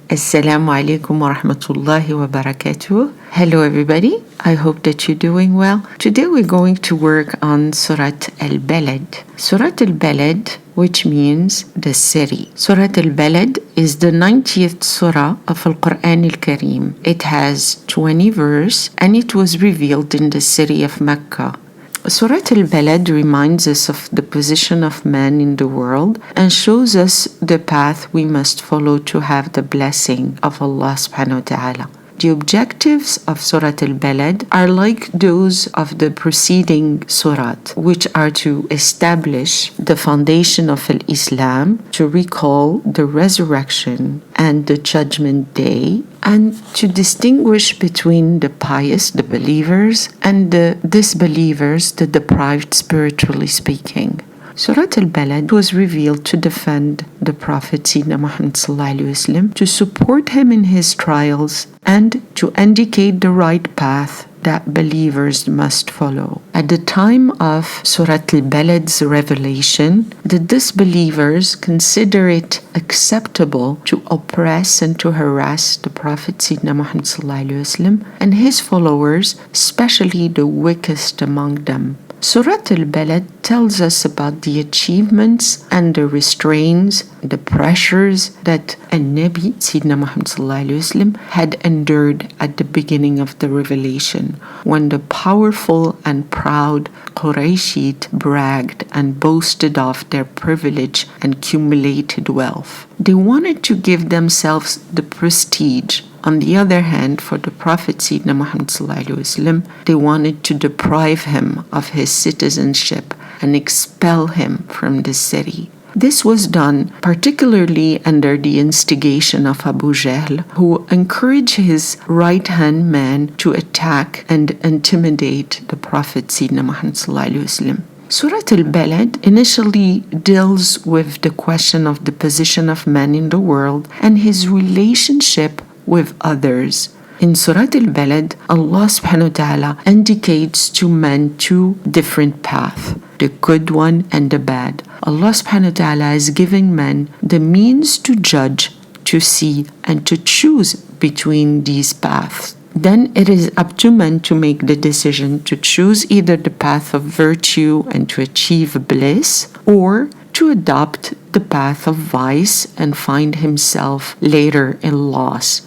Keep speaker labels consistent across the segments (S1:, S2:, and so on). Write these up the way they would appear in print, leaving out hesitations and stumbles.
S1: Assalamu alaikum wa rahmatullahi wa barakatuh. Hello everybody, I hope that you're doing well. Today we're going to work on Surah Al Balad. Surah Al Balad, which means the city. Surah Al Balad is the 90th surah of Al Quran Al Kareem. It has 20 verses and it was revealed in the city of Mecca. Surah Al Balad reminds us of the position of man in the world and shows us the path we must follow to have the blessing of Allah subhanahu wa ta'ala. The objectives of Surah Al Balad are like those of the preceding surat, which are to establish the foundation of Islam, to recall the resurrection and the judgment day, and to distinguish between the pious, the believers, and the disbelievers, the deprived spiritually speaking. Surah Al Balad was revealed to defend the Prophet Sayyidina Muhammad ﷺ, to support him in his trials, and to indicate the right path that believers must follow. At the time of Surah Al Balad's revelation, the disbelievers consider it acceptable to oppress and to harass the Prophet Sayyidina Muhammad ﷺ and his followers, especially the weakest among them. Surah Al Balad tells us about the achievements and the restraints, the pressures that a Nabi, Sayyidina Muhammad ﷺ, had endured at the beginning of the revelation, when the powerful and proud Qurayshite bragged and boasted of their privilege and accumulated wealth. They wanted to give themselves the prestige. On the other hand, for the Prophet Sayyidina Muhammad ﷺ, they wanted to deprive him of his citizenship and expel him from the city. This was done particularly under the instigation of Abu Jahl, who encouraged his right-hand man to attack and intimidate the Prophet Sayyidina Muhammad ﷺ. Surah Al Balad initially deals with the question of the position of man in the world and his relationship with others. In Surah Al Balad, Allah subhanahu wa ta'ala indicates to men two different paths, the good one and the bad. Allah subhanahu wa ta'ala is giving men the means to judge, to see, and to choose between these paths. Then it is up to men to make the decision to choose either the path of virtue and to achieve bliss, or to adopt the path of vice and find himself later in loss.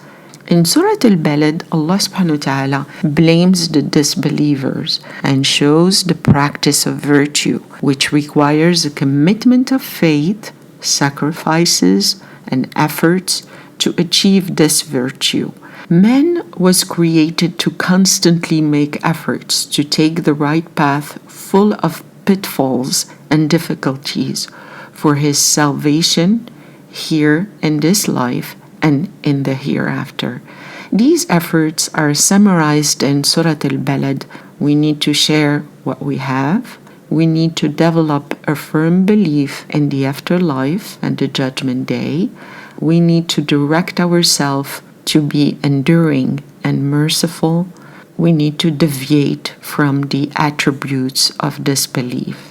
S1: In Surah Al Balad, Allah subhanahu wa ta'ala blames the disbelievers and shows the practice of virtue, which requires a commitment of faith, sacrifices, and efforts to achieve this virtue. Man was created to constantly make efforts to take the right path full of pitfalls and difficulties for his salvation here in this life and in the hereafter. These efforts are summarized in Surah Al Balad. We need to share what we have. We need to develop a firm belief in the afterlife and the judgment day. We need to direct ourselves to be enduring and merciful. We need to deviate from the attributes of disbelief.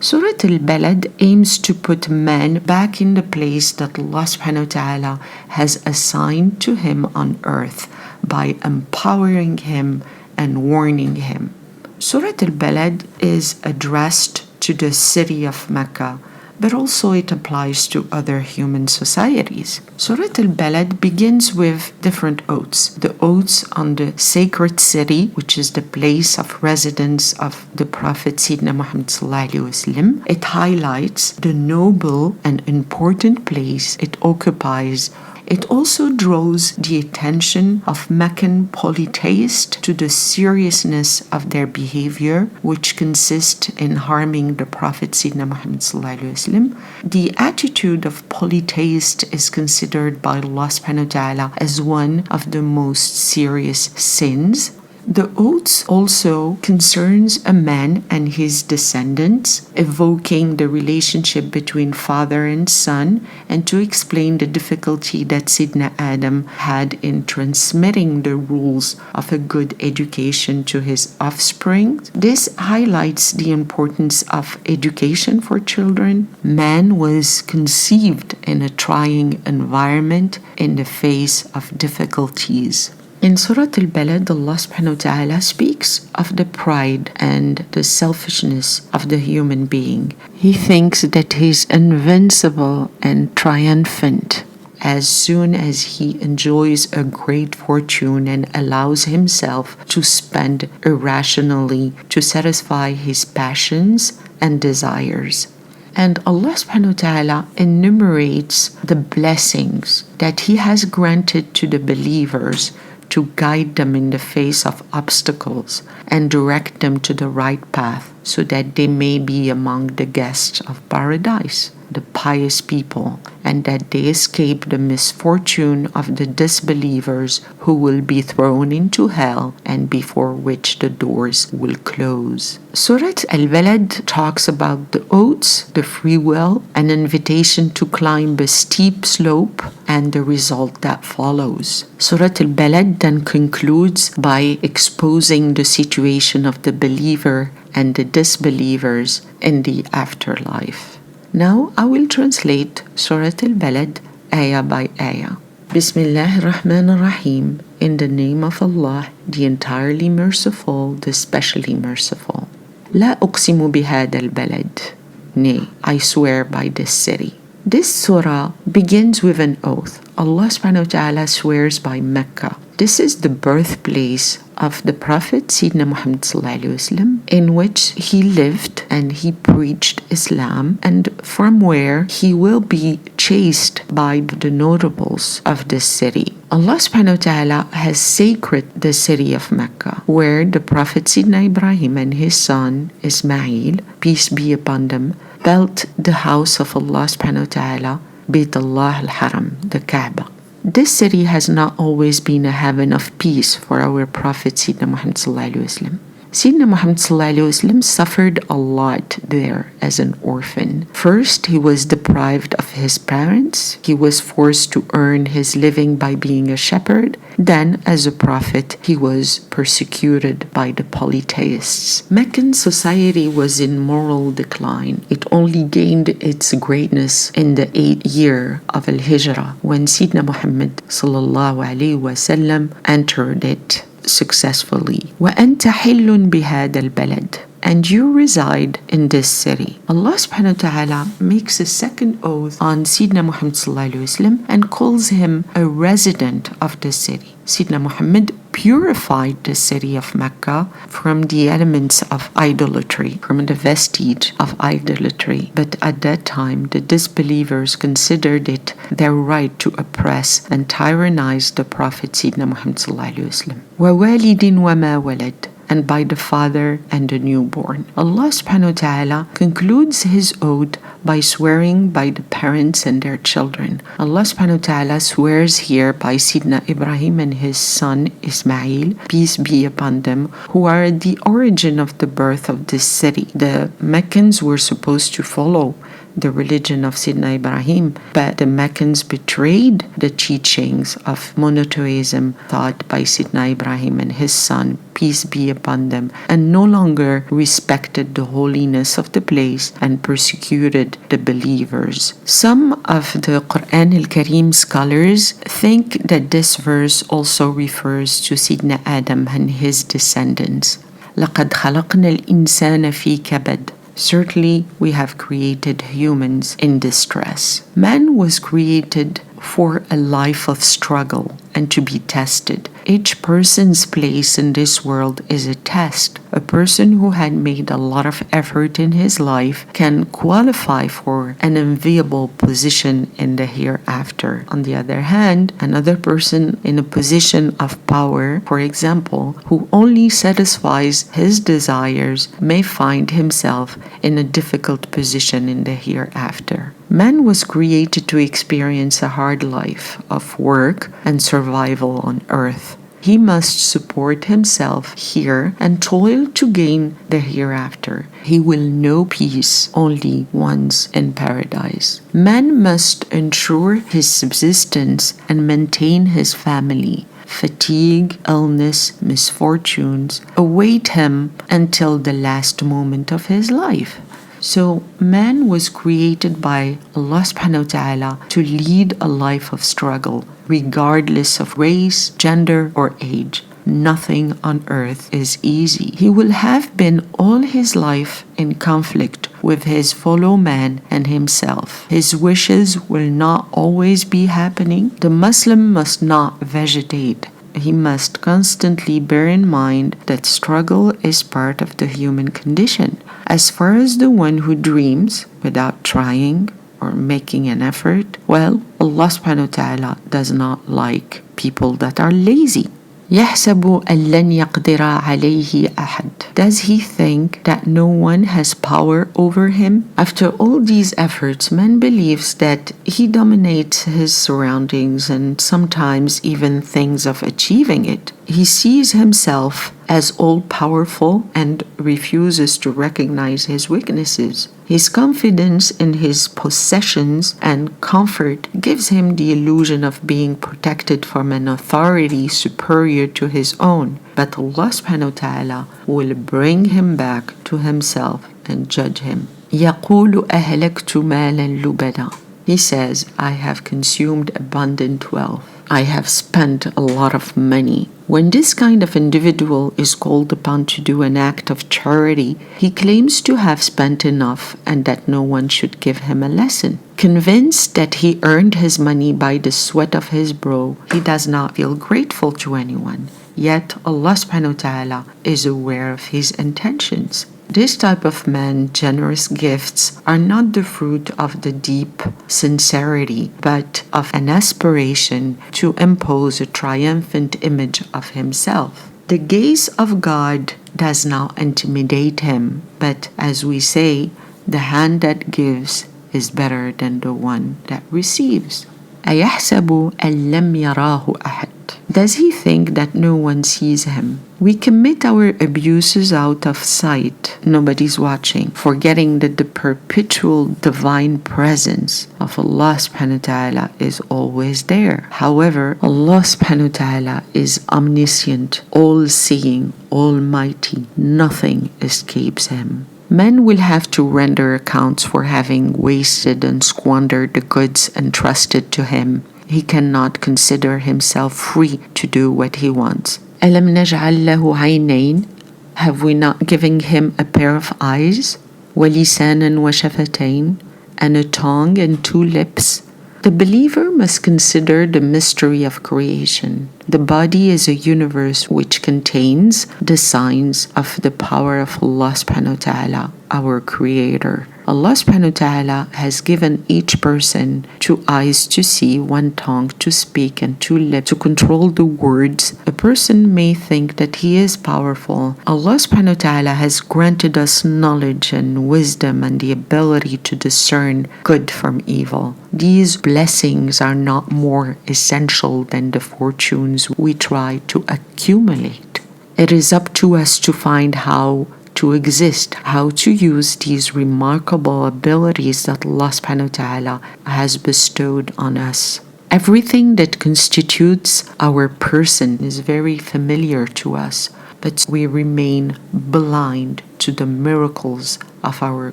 S1: Surah Al Balad aims to put man back in the place that Allah subhanahu wa ta'ala has assigned to him on earth by empowering him and warning him. Surah Al Balad is addressed to the city of Mecca, but also it applies to other human societies. Surah Al Balad begins with different oaths. The oaths on the sacred city, which is the place of residence of the Prophet Sayyidina Muhammad ﷺ. It highlights the noble and important place it occupies. It also draws the attention of Meccan polytheists to the seriousness of their behavior, which consists in harming the Prophet Sayyidina Muhammad ﷺ. The attitude of polytheists is considered by Allah subhanahu wa ta'ala as one of the most serious sins. The oaths also concerns a man and his descendants, evoking the relationship between father and son, and to explain the difficulty that Sidna Adam had in transmitting the rules of a good education to his offspring. This highlights the importance of education for children. Man was conceived in a trying environment in the face of difficulties. In Surah Al Balad, Allah subhanahu wa ta'ala speaks of the pride and the selfishness of the human being. He thinks that he's invincible and triumphant as soon as he enjoys a great fortune and allows himself to spend irrationally to satisfy his passions and desires. And Allah subhanahu wa ta'ala enumerates the blessings that He has granted to the believers to guide them in the face of obstacles and direct them to the right path so that they may be among the guests of paradise, the pious people, and that they escape the misfortune of the disbelievers who will be thrown into hell and before which the doors will close. Surah Al Balad talks about the oaths, the free will, an invitation to climb a steep slope, and the result that follows. Surah Al Balad then concludes by exposing the situation of the believer and the disbelievers in the afterlife. Now I will translate Surah Al Balad ayah by ayah. Bismillah ar-Rahman ar-Rahim. In the name of Allah, the entirely merciful, the specially merciful. لا أقسم بهذا البلد. Nay, I swear by this city. This surah begins with an oath. Allah subhanahu wa ta'ala swears by Mecca. This is the birthplace of the Prophet Sayyidina Muhammad sallallahu alaihi wasallam, in which he lived and he preached Islam, and from where he will be chased by the notables of this city. Allah subhanahu wa ta'ala has sacred the city of Mecca, where the Prophet Sayyidina Ibrahim and his son Ismail, peace be upon them, built the house of Allah subhanahu wa ta'ala, Bayt Allah al-Haram, the Kaaba. This city has not always been a haven of peace for our Prophet Sayyidina Muhammad sallallahu alaihi wasallam. Sayyidina Muhammad sallallahu alaihi wasallam suffered a lot there as an orphan. First, he was deprived of his parents. He was forced to earn his living by being a shepherd. Then, as a prophet, he was persecuted by the polytheists. Meccan society was in moral decline. It only gained its greatness in the 8th year of Al-Hijrah, when Sayyidina Muhammad sallallahu alaihi wasallam entered it successfully. وَأَنْتَ حِلٌّ بِهَذَا الْبَلَدِ. And you reside in this city. Allah subhanahu wa ta'ala makes a second oath on Sayyidina Muhammad sallallahu alaihi wasallam and calls him a resident of the city. Sayyidina Muhammad purified the city of Mecca from the elements of idolatry, from the vestige of idolatry. But at that time, the disbelievers considered it their right to oppress and tyrannize the Prophet Sayyidina Muhammad sallallahu alaihi wasallam. وَوَالِدٍ وَمَا وَلَدٍ. And by the father and the newborn. Allah subhanahu wa ta'ala concludes his oath by swearing by the parents and their children. Allah subhanahu wa ta'ala swears here by Sidna Ibrahim and his son Ismail, peace be upon them, who are the origin of the birth of this city. The Meccans were supposed to follow the religion of Sidna Ibrahim, but the Meccans betrayed the teachings of monotheism taught by Sidna Ibrahim and his son, peace be upon them, and no longer respected the holiness of the place and persecuted the believers. Some of the Quran al-Karim scholars think that this verse also refers to Sidna Adam and his descendants. لَقَدْ خَلَقْنَا الْإِنسَانَ فِي كَبَدٍ. Certainly, we have created humans in distress. Man was created for a life of struggle and to be tested. Each person's place in this world is a test. A person who had made a lot of effort in his life can qualify for an enviable position in the hereafter. On the other hand, another person in a position of power, for example, who only satisfies his desires, may find himself in a difficult position in the hereafter. Man was created to experience a hard life of work and survival on earth. He must support himself here and toil to gain the hereafter. He will know peace only once in paradise. Man must ensure his subsistence and maintain his family. Fatigue, illness, misfortunes await him until the last moment of his life. So man was created by Allah subhanahu wa ta'ala to lead a life of struggle, regardless of race, gender, or age. Nothing on earth is easy. He will have been all his life in conflict with his fellow man and himself. His wishes will not always be happening. The Muslim must not vegetate. He must constantly bear in mind that struggle is part of the human condition. As far as the one who dreams without trying or making an effort, well, Allah subhanahu wa ta'ala does not like people that are lazy. يحسب أن لن يقدر عليه أحد. Does he think that no one has power over him? After all these efforts, man believes that he dominates his surroundings and sometimes even thinks of achieving it. He sees himself as all-powerful and refuses to recognize his weaknesses. His confidence in his possessions and comfort gives him the illusion of being protected from an authority superior to his own. But Allah subhanahu wa ta'ala will bring him back to himself and judge him. يقول أهلكت مالا لبدا. He says, I have consumed abundant wealth. I have spent a lot of money. When this kind of individual is called upon to do an act of charity, he claims to have spent enough and that no one should give him a lesson. Convinced that he earned his money by the sweat of his brow, he does not feel grateful to anyone. Yet Allah subhanahu wa ta'ala is aware of his intentions. This type of man, generous gifts are not the fruit of the deep sincerity, but of an aspiration to impose a triumphant image of himself. The gaze of God does not intimidate him, but as we say, the hand that gives is better than the one that receives. أيحسب أن لم يراه أحد. Does he think that no one sees him? We commit our abuses out of sight. Nobody's watching, forgetting that the perpetual divine presence of Allah subhanahu wa ta'ala is always there. However, Allah subhanahu wa ta'ala is omniscient, all-seeing, almighty. Nothing escapes him. Men will have to render accounts for having wasted and squandered the goods entrusted to him. He cannot consider himself free to do what he wants. أَلَمْ نَجْعَلْ لَهُ عَيْنَيْنِ. Have we not given him a pair of eyes? وَلِسَانًا وَشَفَتَيْنِ. And a tongue and two lips. The believer must consider the mystery of creation. The body is a universe which contains the signs of the power of Allah subhanahu wa ta'ala, our creator. Allah subhanahu wa ta'ala has given each person 2 eyes to see, 1 tongue to speak, and 2 lips to control the words. A person may think that he is powerful. Allah subhanahu wa ta'ala has granted us knowledge and wisdom and the ability to discern good from evil. These blessings are not more essential than the fortunes we try to accumulate. It is up to us to find how to exist, how to use these remarkable abilities that Allah subhanahu wa ta'ala has bestowed on us. Everything that constitutes our person is very familiar to us, but we remain blind to the miracles of our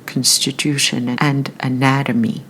S1: constitution and anatomy.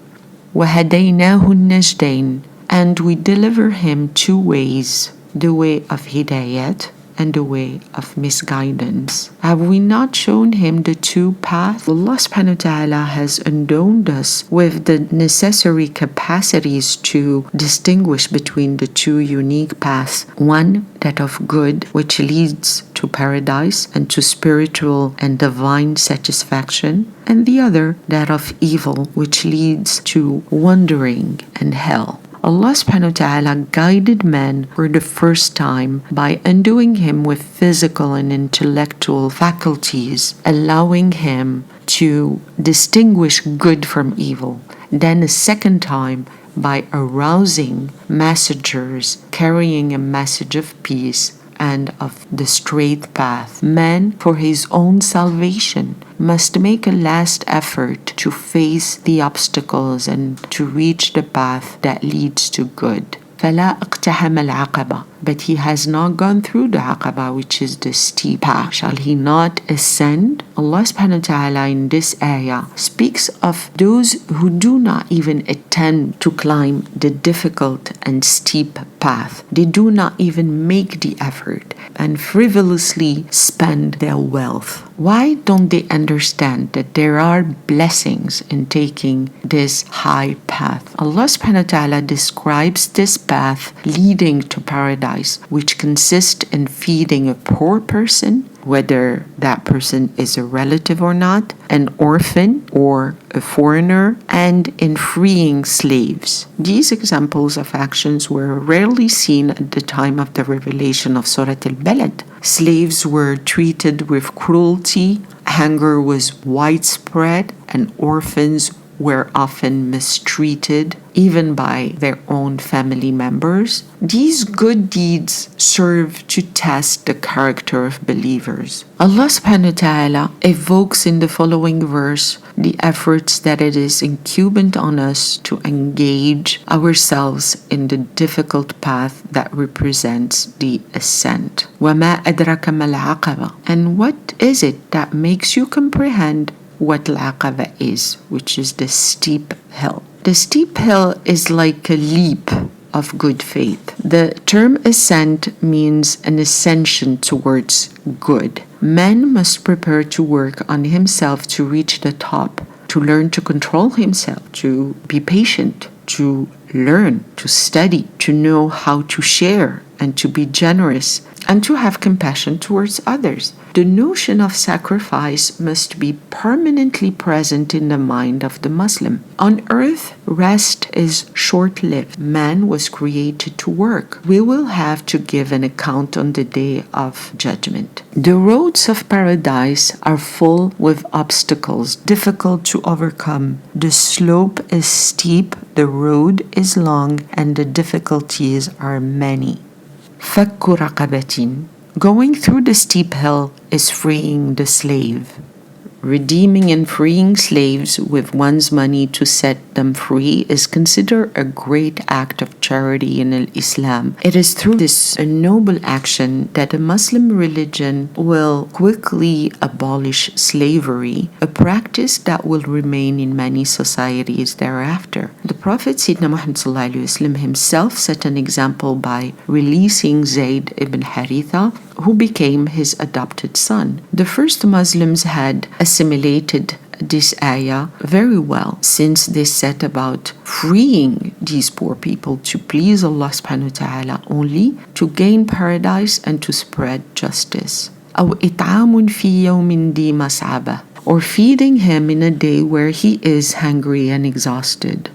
S1: وَهَدَيْنَاهُ النَّجْدَيْنِ. And we deliver him 2 ways, the way of hidayat and the way of misguidance. Have we not shown him the 2 paths? Allah subhanahu wa ta'ala has endowed us with the necessary capacities to distinguish between the 2 unique paths. One, that of good, which leads to paradise and to spiritual and divine satisfaction, and the other, that of evil, which leads to wandering and hell. Allah subhanahu wa ta'ala guided man for the first time by enduing him with physical and intellectual faculties, allowing him to distinguish good from evil. Then a second time by arousing messengers carrying a message of peace and of the straight path. Man, for his own salvation, must make a last effort to face the obstacles and to reach the path that leads to good. فَلَا اقْتَحَمَ الْعَقَبَةِ, but he has not gone through the Aqaba, which is the steep path. Shall he not ascend? Allah subhanahu wa ta'ala in this ayah speaks of those who do not even attempt to climb the difficult and steep path. They do not even make the effort and frivolously spend their wealth. Why don't they understand that there are blessings in taking this high path? Allah subhanahu wa ta'ala describes this path leading to paradise, which consists in feeding a poor person, whether that person is a relative or not, an orphan or a foreigner, and in freeing slaves. These examples of actions were rarely seen at the time of the revelation of Surah Al Balad. Slaves were treated with cruelty, hunger was widespread, and orphans were often mistreated, even by their own family members. These good deeds serve to test the character of believers. Allah subhanahu wa ta'ala evokes in the following verse the efforts that it is incumbent on us to engage ourselves in the difficult path that represents the ascent. وَمَا أَدْرَكَ مَا الْعَقَبَةِ, and what is it that makes you comprehend what al-aqaba is, which is the steep hill. The steep hill is like a leap of good faith. The term ascent means an ascension towards good. Man must prepare to work on himself to reach the top, to learn to control himself, to be patient, to learn, to study, to know how to share and to be generous, and to have compassion towards others. The notion of sacrifice must be permanently present in the mind of the Muslim. On earth, rest is short-lived. Man was created to work. We will have to give an account on the day of judgment. The roads of paradise are full with obstacles, difficult to overcome. The slope is steep, the road is long, and the difficulties are many. فَكُّ رَقَبَةٍ, going through the steep hill is freeing the slave. Redeeming and freeing slaves with one's money to set them free is considered a great act of charity in Islam. It is through this noble action that the Muslim religion will quickly abolish slavery, a practice that will remain in many societies thereafter. The Prophet Sayyidina Muhammad himself set an example by releasing Zayd ibn Haritha, who became his adopted son. The first Muslims had assimilated this ayah very well, since they set about freeing these poor people to please Allah subhanahu wa ta'ala only, to gain paradise and to spread justice. أو إطعام في يوم ذي مسعبة, or feeding him in a day where he is hungry and exhausted.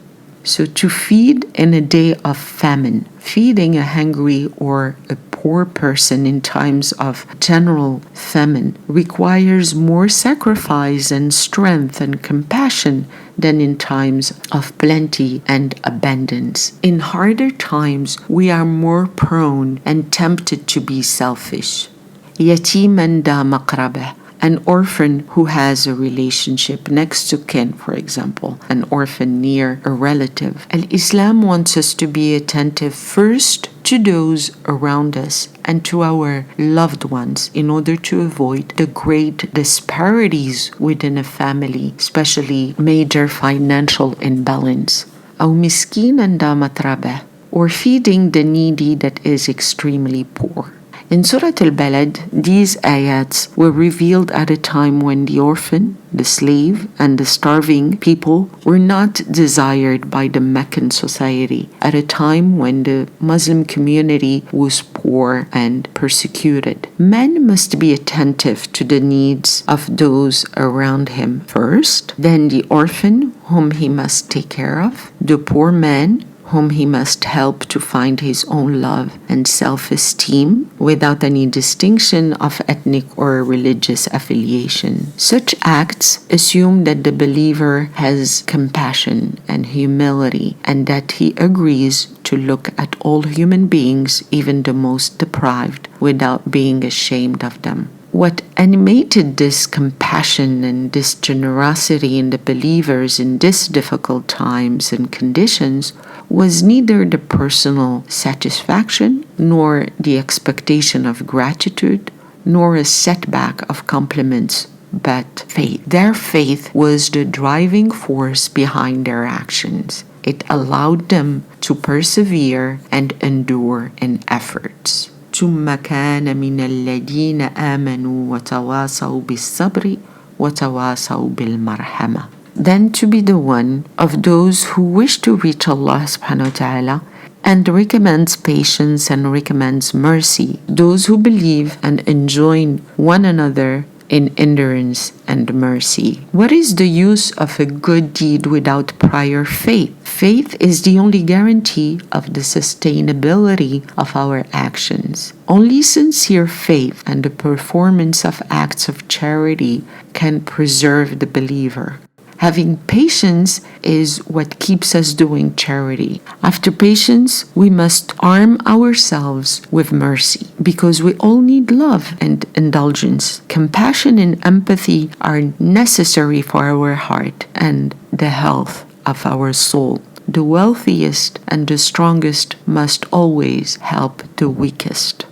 S1: So to feed in a day of famine, feeding a hungry or a poor person in times of general famine requires more sacrifice and strength and compassion than in times of plenty and abundance. In harder times, we are more prone and tempted to be selfish. يتيماً ذا مقربة, an orphan who has a relationship next to kin, for example, an orphan near a relative. Islam wants us to be attentive first to those around us and to our loved ones in order to avoid the great disparities within a family, especially major financial imbalance. أو مسكينا ذا متربة, or feeding the needy that is extremely poor. In Surah Al Balad, these ayats were revealed at a time when the orphan, the slave, and the starving people were not desired by the Meccan society, at a time when the Muslim community was poor and persecuted. Man must be attentive to the needs of those around him first, then the orphan whom he must take care of, the poor man whom he must help to find his own love and self-esteem without any distinction of ethnic or religious affiliation. Such acts assume that the believer has compassion and humility and that he agrees to look at all human beings, even the most deprived, without being ashamed of them. What animated this compassion and this generosity in the believers in these difficult times and conditions was neither the personal satisfaction, nor the expectation of gratitude, nor a setback of compliments, but faith. Their faith was the driving force behind their actions. It allowed them to persevere and endure in efforts. ثم كان من الذين آمنوا وتواصوا بالصبر وتواصوا بالمرحمة. Then to be the one of those who wish to reach Allah subhanahu wa ta'ala and recommends patience and recommends mercy, those who believe and enjoin one another in endurance and mercy. What is the use of a good deed without prior faith? Faith is the only guarantee of the sustainability of our actions. Only sincere faith and the performance of acts of charity can preserve the believer. Having patience is what keeps us doing charity. After patience, we must arm ourselves with mercy because we all need love and indulgence. Compassion and empathy are necessary for our heart and the health of our soul. The wealthiest and the strongest must always help the weakest.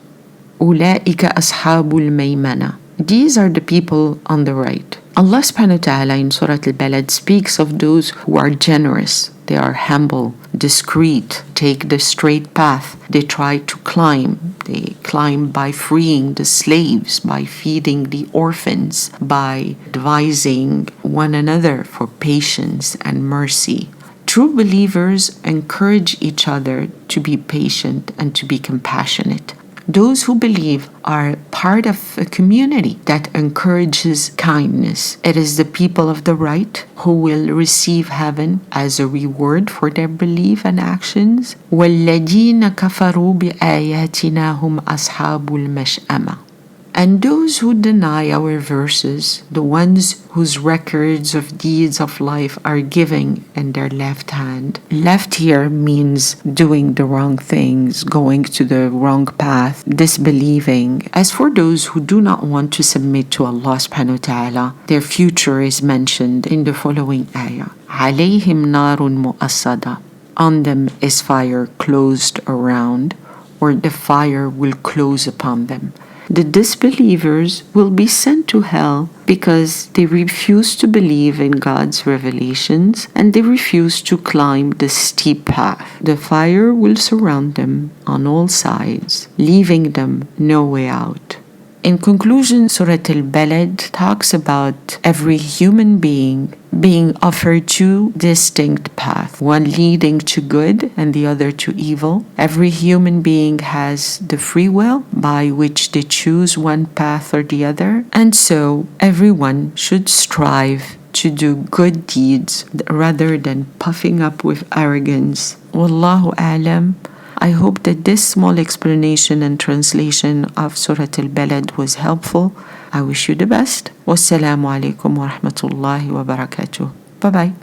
S1: أولئك أصحاب الميمنة. These are the people on the right. Allah subhanahu wa ta'ala in Surah Al Balad speaks of those who are generous. They are humble, discreet, take the straight path. They try to climb. They climb by freeing the slaves, by feeding the orphans, by advising one another for patience and mercy. True believers encourage each other to be patient and to be compassionate. Those who believe are part of a community that encourages kindness. It is the people of the right who will receive heaven as a reward for their belief and actions. وَالَّذِينَ كَفَرُوا بِآيَاتِنَا هُمْ أَصْحَابُ الْمَشْأَمَةِ. And those who deny our verses, the ones whose records of deeds of life are given in their left hand. Left here means doing the wrong things, going to the wrong path, disbelieving. As for those who do not want to submit to Allah subhanahu wa ta'ala, their future is mentioned in the following ayah. عَلَيْهِمْ نَارٌ مُؤَصَّدَةٌ. On them is fire closed around, or the fire will close upon them. The disbelievers will be sent to hell because they refuse to believe in God's revelations and they refuse to climb the steep path. The fire will surround them on all sides, leaving them no way out. In conclusion, Surah Al Balad talks about every human being offered two distinct paths, one leading to good and the other to evil. Every human being has the free will by which they choose one path or the other, and so everyone should strive to do good deeds rather than puffing up with arrogance. Wallahu a'lam. I hope that this small explanation and translation of Surah Al Balad was helpful. I wish you the best. Wassalamu alaikum wa rahmatullahi wa barakatuh. Bye-bye.